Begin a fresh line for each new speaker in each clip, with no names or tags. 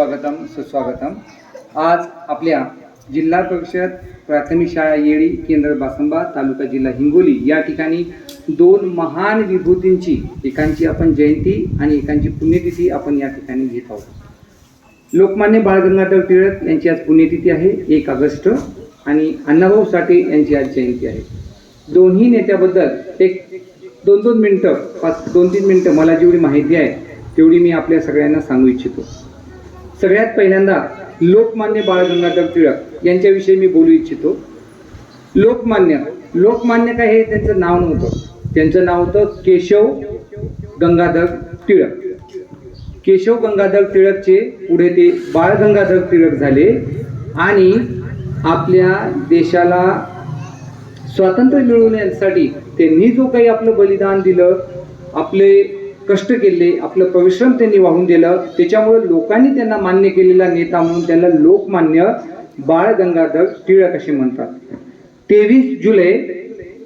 स्वागतम सुस्वागतम। आज आपल्या जिल्हा परिषद प्राथमिक शाळा येळी केंद्र बासंबा तालुका जिल्हा हिंगोली या ठिकाणी दोन महान विभूतींची एकांची आपण जयंती आणि एकांची पुण्यतिथी आपण या ठिकाणी घेत आहोत। लोकमान्य बाळ गंगाधर टिळक यांची आज पुण्यतिथी आहे 1 ऑगस्ट आणि अण्णाभाऊ साठे यांची आज जयंती आहे। दोन्ही नेत्याबद्दल एक 2-2 मिनिटं 2-3 मिनिटं मला जेवढी माहिती आहे तेवढी मी आपल्या सगळ्यांना सांगू इच्छितो। सगळ्यात पहिल्यांदा लोकमान्य बाळ गंगाधर टिळक यांच्याविषयी मी बोलू इच्छितो। लोकमान्य काय हे त्यांचं नाव नव्हतं, त्यांचं नाव होतं केशव गंगाधर टिळक। केशव गंगाधर टिळकचे पुढे ते बाळ गंगाधर टिळक झाले आणि आपल्या देशाला स्वातंत्र्य मिळवण्यासाठी त्यांनी जो काही आपलं बलिदान दिलं, आपले कष्ट केले, आपलं परिश्रम त्यांनी वाहून दिलं, त्याच्यामुळे लोकांनी त्यांना मान्य केलेला नेता म्हणून त्यांना लोकमान्य बाळ गंगाधर टिळक असे म्हणतात। 23 जुलै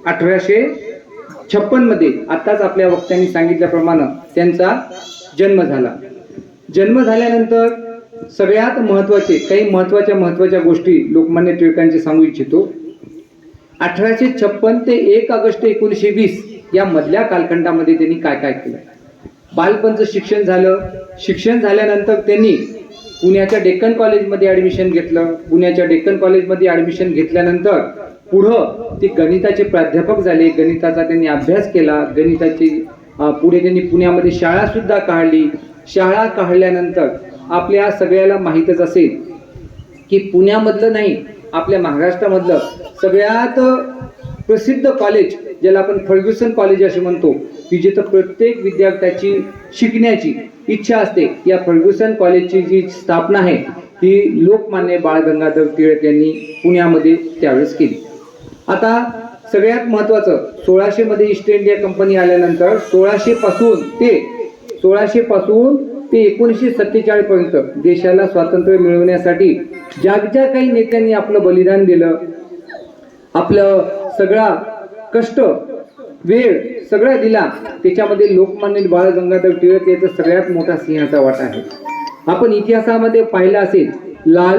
1856 मध्ये आताच आपल्या वक्त्यांनी सांगितल्याप्रमाणे त्यांचा जन्म झाला। जन्म झाल्यानंतर सगळ्यात महत्त्वाचे काही महत्त्वाच्या गोष्टी लोकमान्य टिळकांचे सांगू इच्छितो। 1856 ते 1 ऑगस्ट 1920 या मधल्या कालखंडामध्ये त्यांनी काय काय केलं। बालपणचं शिक्षण झालं, शिक्षण झाल्यानंतर त्यांनी पुण्याच्या डेक्कन कॉलेजमध्ये ॲडमिशन घेतलं। पुण्याच्या डेक्कन कॉलेजमध्ये ॲडमिशन घेतल्यानंतर पुढं ते गणिताचे प्राध्यापक झाले, गणिताचा त्यांनी अभ्यास केला। गणिताची पुढे त्यांनी पुण्यामध्ये शाळासुद्धा काढली। शाळा काढल्यानंतर आपल्या सगळ्याला माहीतच असेल की पुण्यामधलं नाही, आपल्या महाराष्ट्रामधलं सगळ्यात प्रसिद्ध कॉलेज ज्याला आपण फर्ग्युसन कॉलेज असे म्हणतो, की जिथं प्रत्येक विद्यार्थ्याची शिकण्याची इच्छा असते, या फर्ग्युसन कॉलेजची जी स्थापना आहे ही लोकमान्य बाळ गंगाधर टिळक यांनी पुण्यामध्ये त्यावेळेस केली। आता सगळ्यात महत्त्वाचं 1600 मध्ये ईस्ट इंडिया कंपनी आल्यानंतर 1600 पासून ते 1947 पर्यंत देशाला स्वातंत्र्य मिळवण्यासाठी ज्या काही नेत्यांनी आपलं बलिदान दिलं, आपलं सगळा कष्ट वेळ सगळा दिला, त्याच्यामध्ये लोकमान्य बाळ गंगाधर टिळक याचा सगळ्यात मोठा सिंहाचा वाटा आहे। आपण इतिहासामध्ये पाहिलं असेल लाल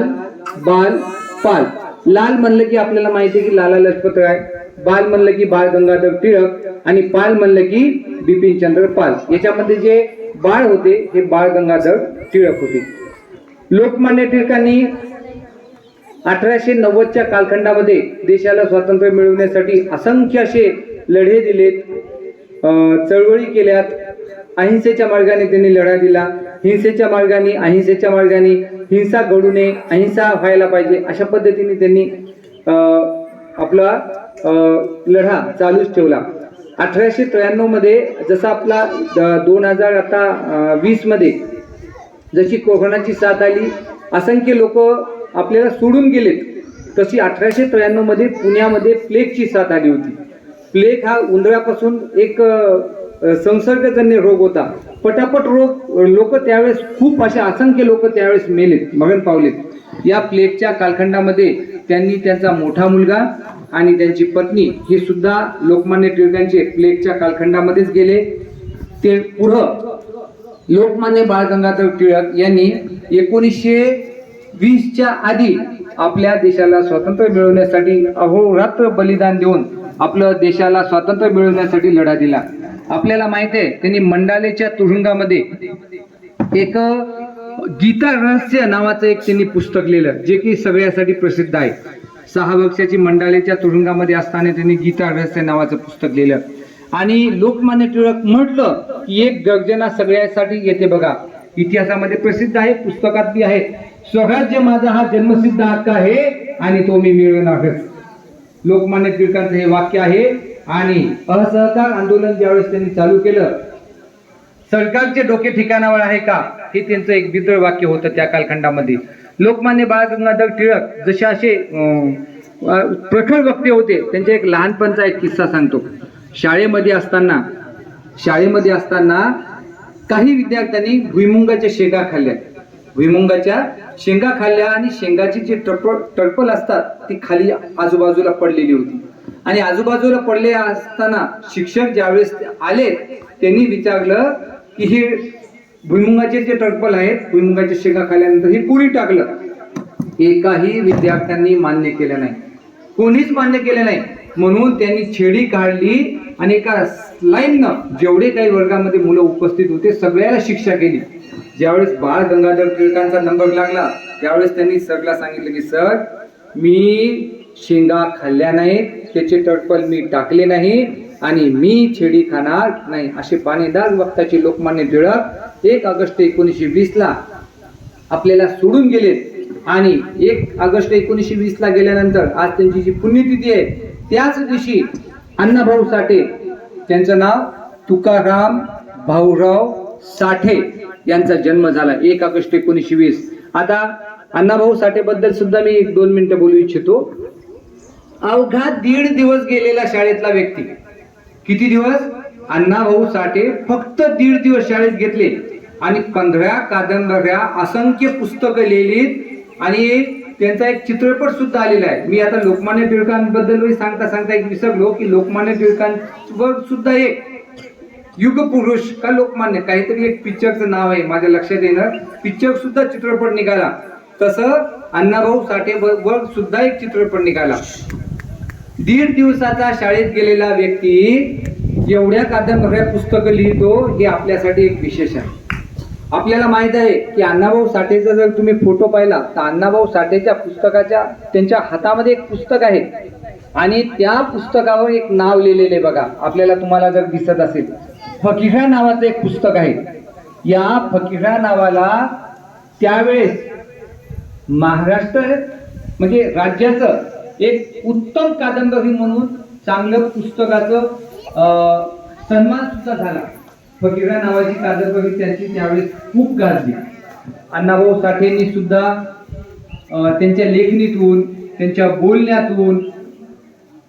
बाल पाल। लाल म्हणलं की आपल्याला माहिती आहे की लाला लजपत राय, बाल म्हणलं की बाळ गंगाधर टिळक आणि पाल म्हणलं की बिपिनचंद्र पाल। याच्यामध्ये जे बाळ होते हे बाळ गंगाधर टिळक होते। लोकमान्य टिळकांनी 1890च्या कालखंडामध्ये देशाला स्वातंत्र्य मिळवण्यासाठी असंख्य असे लढे दिलेत, चळवळी केल्यात। अहिंसेच्या मार्गाने त्यांनी लढा दिला। हिंसेच्या मार्गाने अहिंसेच्या मार्गाने हिंसा घडू नये, अहिंसा व्हायला पाहिजे अशा पद्धतीने त्यांनी आपला लढा चालूच ठेवला। 1893 मध्ये जसा आपला 2020 मध्ये जशी कोरोनाची साथ आली, असंख्य लोक आपल्याला सोडून गेलेत, तशी 1893 मध्ये पुण्यामध्ये प्लेगची साथ आली होती। प्लेग हा उंदरापासून एक संसर्गजन्य रोग होता। पटापट लोक त्यावेळेस खूप असे असंख्य लोक त्यावेळेस मेलेत, मरण पावलेत। या प्लेगच्या कालखंडामध्ये त्यांनी त्यांचा मोठा मुलगा आणि त्यांची पत्नी हे सुद्धा लोकमान्य टिळकांचे प्लेगच्या कालखंडामध्येच गेले। ते पुढं लोकमान्य बाळ गंगाधर टिळक यांनी 1920च्या आधी आपल्या देशाला स्वातंत्र्य मिळवण्यासाठी अहोरात्र बलिदान देऊन आपलं देशाला स्वातंत्र्य मिळवण्यासाठी लढा दिला। आपल्याला माहिती आहे त्यांनी मंडालेच्या तुरुंगामध्ये एक गीता रहस्य नावाचं एक त्यांनी पुस्तक लिहिलं, जे की सगळ्यासाठी प्रसिद्ध आहे। 6 वर्षाची मंडालेच्या तुरुंगामध्ये असताना त्यांनी गीता रहस्य नावाचं पुस्तक लिहिलं। आणि लोकमान्य टिळक म्हटलं की एक गर्जना सगळ्यासाठी येते बघा, इतिहासामध्ये प्रसिद्ध आहे, पुस्तकात बी आहे। स्वराज्य माझा हा जन्मसिद्ध हक्क आहे आणि तो मी मिळवणारच। लोकमान्य टिळकांचं हे वाक्य आहे। आणि असहकार आंदोलन ज्यावेळेस त्यांनी चालू केलं, सरकारचे डोके ठिकाणावर आहे का, हे त्यांचं एक बिदळ वाक्य होतं त्या कालखंडामध्ये। लोकमान्य बाळ गंगाधर टिळक जसे असे प्रखर वक्ते होते, त्यांच्या एक लहानपणचा एक किस्सा सांगतो। शाळेमध्ये असताना काही विद्यार्थ्यांनी भुईमुंगाच्या शेंगा खाल्ल्या। भुईमुंगाच्या शेंगा खाल्ल्या आणि शेंगाची जी टरपल असतात ती खाली आजूबाजूला पडलेली होती। आणि आजूबाजूला पडले असताना शिक्षक ज्यावेळेस आले त्यांनी विचारलं की हे भुईमुगाचे जे टरफल आहेत, भुईमुगाच्या शेंगा खाल्ल्यानंतर हे कुणी टाकलं, एकाही विद्यार्थ्यांनी मान्य केलं नाही, कोणीच मान्य केलं नाही. म्हणून त्यांनी छेडी काढली आणि एका लाईननं जेवढे काही वर्गामध्ये मुलं उपस्थित होते सगळ्याला शिक्षा केली. ज्यावेळेस बाळ गंगाधर टिळकांचा नंबर लागला त्यावेळेस त्यांनी सरला सांगितलं की सर, मी शेंगा खाल्ल्या नाहीत, त्याचे टरफल मी टाकले नाही आणि मी छेडी खाणार नाही. असे पाणीदार वक्ताचे लोकमान्य टिळक 1 ऑगस्ट 1920 ला आपल्याला सोडून गेले. आणि 1 ऑगस्ट 1920 ला गेल्यानंतर आज त्यांची जी पुण्यतिथी आहे, त्याच दिवशी अण्णाभाऊ साठे, त्यांचं नाव तुकाराम भाऊराव साठे यांचा जन्म झाला 1 ऑगस्ट 1920. आता अण्णाभाऊ साठे बद्दल सुद्धा मी 1-2 मिनिटं बोलू इच्छितो. अवघा 1.5 दिवस गेलेला शाळेतला व्यक्ती. किती दिवस? अण्णाभाऊ साठे फक्त 1.5 दिवस शाळेत घेतले आणि 15 कादंबऱ्या, असंख्य पुस्तकं लिहिलीत आणि त्यांचा एक चित्रपट सुद्धा आलेला आहे. मी आता लोकमान्य टिळकांबद्दल सांगता एक विसरलो की लोकमान्य टिळकांवर सुद्धा एक युग पुरुष का लोकमान्य काहीतरी एक पिक्चरचं नाव आहे, माझ्या लक्षात येणार, पिक्चर सुद्धा चित्रपट निघाला. तसं अण्णाभाऊ साठे वर सुद्धा एक चित्रपट निघाला. 1.5 दिवसाचा शाळेत गेलेला व्यक्ती एवढ्या कादंबऱ्या, पुस्तकं लिहितो, हे आपल्यासाठी एक विशेष आहे. आपल्याला माहित आहे की अण्णाभाऊ साठेचा जर तुम्ही फोटो पाहिला तर अण्णाभाऊ साठेच्या पुस्तकाच्या, त्यांच्या हातामध्ये एक पुस्तक आहे आणि त्या पुस्तकावर एक नाव लिहिलेले बघा, आपल्याला तुम्हाला जर दिसत असेल, फकीरा नावाचं एक पुस्तक आहे. या फकीरा नावाला त्यावेळेस महाराष्ट्र म्हणजे राज्याचं एक उत्तम कादंबरी म्हणून चांगलं पुस्तकाचं सन्मान सुद्धा झाला. फकीरा नावाची कादंबरी त्यांची त्यावेळेस खूप गाजली. अण्णाभाऊ साठेंनी सुद्धा त्यांच्या लेखणीतून, त्यांच्या बोलण्यातून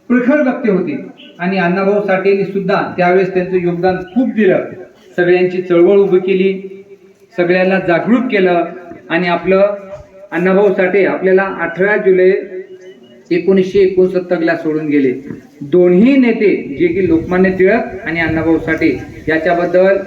प्रखर वक्ते होते आणि अण्णाभाऊ साठेंनी सुद्धा त्यावेळेस त्यांचं योगदान खूप दिलं. सगळ्यांची चळवळ उभी केली, सगळ्यांना जागरूक केलं आणि आपलं अण्णाभाऊ साठे आपल्याला 18 जुलै 1969 ला सोडून गेले. दोन्ही नेते जे की लोकमान्य टिळक आणि अण्णाभाऊ साठे याच्याबद्दल